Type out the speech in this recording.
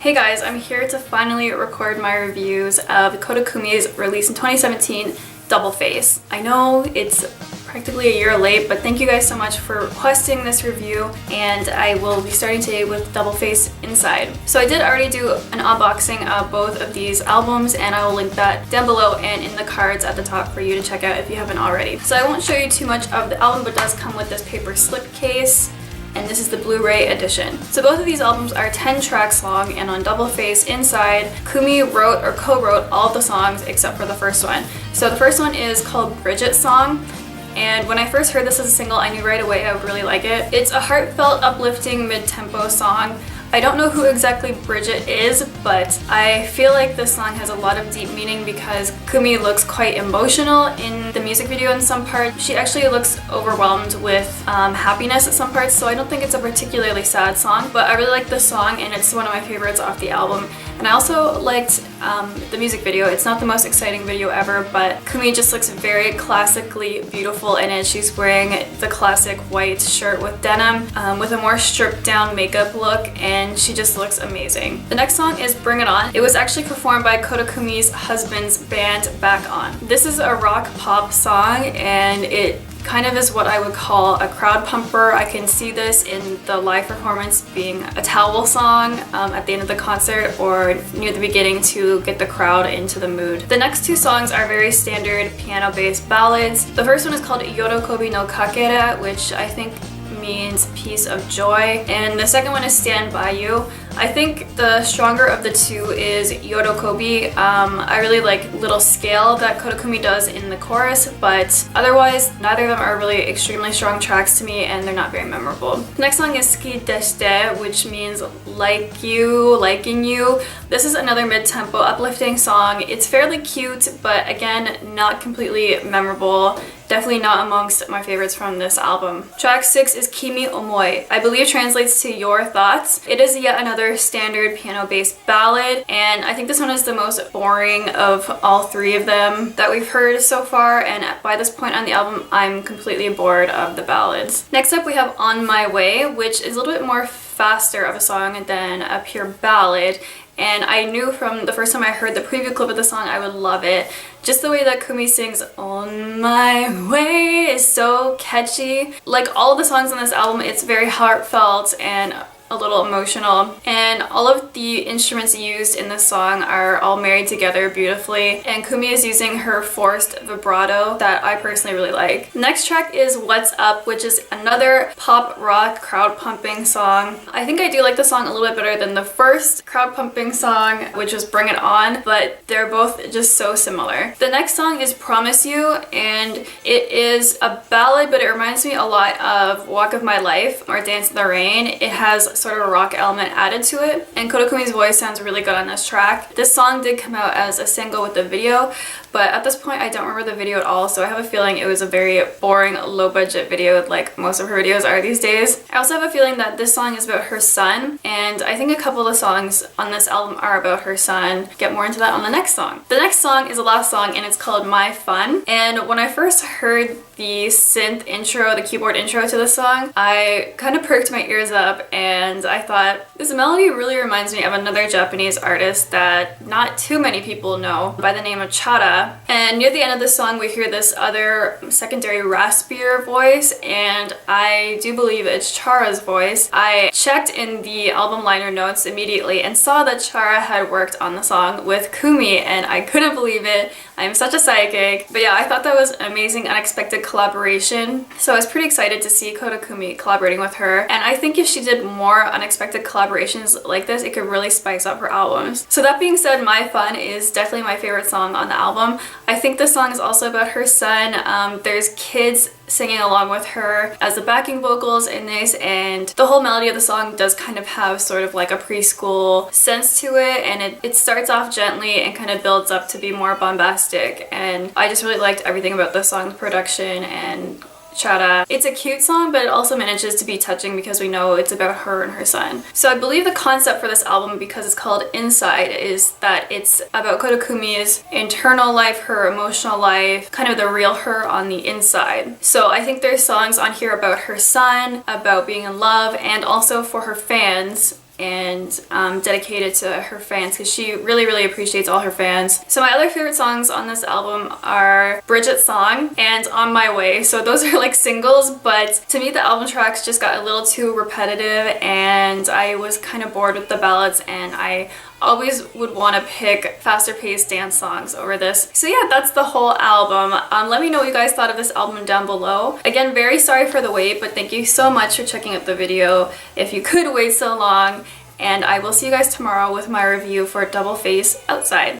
Hey guys, I'm here to finally record my reviews of KODA KUMI's release in 2017, Double Face. I know it's practically a year late, but thank you guys so much for requesting this review, and I will be starting today with Double Face Inside. So I did already do an unboxing of both of these albums, and I will link that down below and in the cards at the top for you to check out if you haven't already. So I won't show you too much of the album, but it does come with this paper slip case, and this is the Blu-ray edition. So both of these albums are 10 tracks long, and on Double Face Inside, Kumi wrote or co-wrote all of the songs except for the first one. So the first one is called Bridget's Song, and when I first heard this as a single, I knew right away I would really like it. It's a heartfelt, uplifting, mid-tempo song. I don't know who exactly Bridget is, but I feel like this song has a lot of deep meaning because Kumi looks quite emotional in the music video in some parts. She actually looks overwhelmed with happiness at some parts, so I don't think it's a particularly sad song, but I really like this song and it's one of my favorites off the album. And I also liked the music video. It's not the most exciting video ever, but Kumi just looks very classically beautiful in it. She's wearing the classic white shirt with denim with a more stripped down makeup look, and she just looks amazing. The next song is Bring It On. It was actually performed by KODA KUMI's husband's band Back On. This is a rock pop song, and it kind of is what I would call a crowd pumper. I can see this in the live performance being a towel song at the end of the concert or near the beginning to get the crowd into the mood. The next two songs are very standard piano-based ballads. The first one is called Yorokobi no Kakere, which I think means peace of joy, and the second one is Stand By You. I think the stronger of the two is Yorokobi. I really like little scale that KODA KUMI does in the chorus, but otherwise neither of them are really extremely strong tracks to me, and they're not very memorable. The next song is Suki Deshite, which means like you, liking you. This is another mid-tempo uplifting song. It's fairly cute, but again, not completely memorable. Definitely not amongst my favorites from this album. Track 6 is Kimi Omoi. I believe translates to Your Thoughts. It is yet another standard piano-based ballad, and I think this one is the most boring of all three of them that we've heard so far, and by this point on the album, I'm completely bored of the ballads. Next up, we have On My Way, which is a little bit more faster of a song than a pure ballad. And I knew from the first time I heard the preview clip of the song I would love it. Just the way that Kumi sings On My Way is so catchy. Like all of the songs on this album, it's very heartfelt and a little emotional, and all of the instruments used in this song are all married together beautifully, and Kumi is using her forced vibrato that I personally really like. Next track is What's Up, which is another pop rock crowd pumping song. I think I do like the song a little bit better than the first crowd pumping song, which was Bring It On, but they're both just so similar. The next song is Promise You, and it is a ballad, but it reminds me a lot of Walk of My Life or Dance in the Rain. It has sort of a rock element added to it, and KODA KUMI's voice sounds really good on this track. This song did come out as a single with the video, but at this point I don't remember the video at all, so I have a feeling it was a very boring, low-budget video like most of her videos are these days. I also have a feeling that this song is about her son, and I think a couple of the songs on this album are about her son. Get more into that on the next song. The next song is a last song, and it's called My Fun, and when I first heard the synth intro, the keyboard intro to this song, I kind of perked my ears up, and I thought, this melody really reminds me of another Japanese artist that not too many people know by the name of Chara. And near the end of the song, we hear this other secondary raspier voice, and I do believe it's Chara's voice. I checked in the album liner notes immediately and saw that Chara had worked on the song with Kumi, and I couldn't believe it. I'm such a psychic. But yeah, I thought that was an amazing, unexpected collaboration. So I was pretty excited to see KODA KUMI collaborating with her. And I think if she did more unexpected collaborations like this, it could really spice up her albums. So that being said, My Fun is definitely my favorite song on the album. I think this song is also about her son. There's kids singing along with her as the backing vocals in this, and the whole melody of the song does kind of have sort of like a preschool sense to it, and it starts off gently and kind of builds up to be more bombastic, and I just really liked everything about the song's production and Chara. It's a cute song, but it also manages to be touching because we know it's about her and her son. So I believe the concept for this album, because it's called Inside, is that it's about KODA KUMI's internal life, her emotional life, kind of the real her on the inside. So I think there's songs on here about her son, about being in love, and also for her fans and dedicated to her fans because she really appreciates all her fans. So my other favorite songs on this album are Bridget's Song and On My Way. So those are like singles, but to me the album tracks just got a little too repetitive and I was kind of bored with the ballads, and I always would want to pick faster paced dance songs over this. So yeah, that's the whole album. Let me know what you guys thought of this album down below. Again, very sorry for the wait, but thank you so much for checking out the video if you could wait so long, and I will see you guys tomorrow with my review for Double Face Outside.